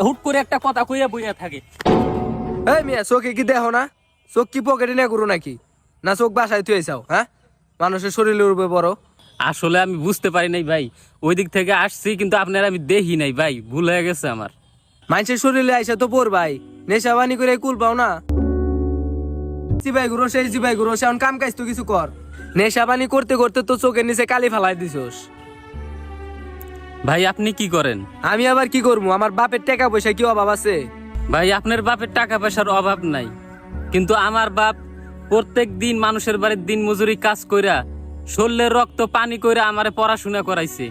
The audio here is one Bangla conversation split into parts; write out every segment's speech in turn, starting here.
হুট করে একটা কথা কইয়া বইয়া থাকে। এই মিয়া চোখে কি দেখো না? চোখ কি পকেটে নিয়ে করো নাকি? না চোখ বাসায় তুই চাও? হ্যাঁ, মানুষের শরীরে উঠবে বড়। আসলে আমি বুঝতে পারি নাই ভাই, ওই দিক থেকে আসছি কিন্তু আপনার আমি দেখি নাই ভাই, ভুল হয়ে গেছে আমার। মানুষের শরীরে আইসা তো পর ভাই, নেশা বানি করে কুল পাও না। জিবাই গুরো সেই জিবাই গুরো সে কাম কাজ তো কিছু কর। নেশা বানি করতে করতে তো চোখের নিচে কালি ফালাই দিছস। ভাই আপনি কি করেন? আমি আবার কি করবো? আমার বাপের টাকা পয়সা কি অভাব আছে? ভাই আপনার বাপের টাকা পয়সার অভাব নাই, কিন্তু আমার বাপ প্রত্যেক দিন মানুষের বাড়ির দিন মজুরি কাজ কইরা শরীরের রক্ত পানি কইরা আমারে পড়াশোনা করাইছে।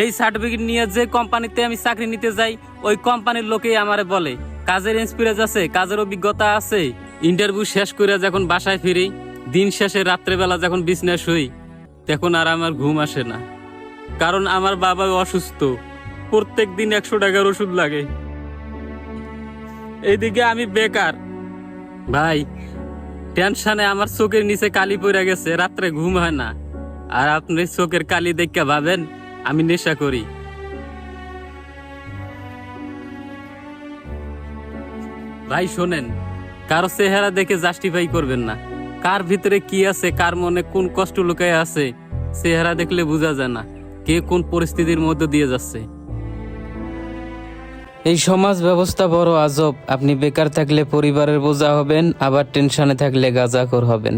এই সার্টিফিকেট নিয়ে যে কোম্পানিতে আমি চাকরি নিতে যাই, ওই কোম্পানির লোকেই আমারে বলে কাজের এক্সপিরিয়েন্স আছে, কাজের অভিজ্ঞতা আছে। ইন্টারভিউ শেষ করে যখন বাসায় ফিরি, দিন শেষে রাত্রেবেলা যখন বিছনায় শুই, তখন আর আমার ঘুম আসে না, কারণ আমার বাবা অসুস্থ, প্রত্যেক দিন 100 টাকার ওষুধ লাগে। এইদিকে আমি বেকার ভাই, টেনশনে আমার চোখের নিচে কালি পড়ে গেছে, রাত্রে ঘুম হয় না। আর আপনি চোখের কালি দেখে ভাবেন আমি নেশা করি? ভাই শোনেন, কারো চেহারা দেখে জাস্টিফাই করবেন না। কার ভিতরে কি আছে, কার মনে কোন কষ্ট লুকায় আছে, চেহারা দেখলে বোঝা যায় না কে কোন পরিস্থিতির মধ্যে দিয়ে যাচ্ছে। এই সমাজ ব্যবস্থা বড় আজব। আপনি বেকার থাকলে পরিবারের বোঝা হবেন, আবার টেনশনে থাকলে গাঁজাখোর হবেন।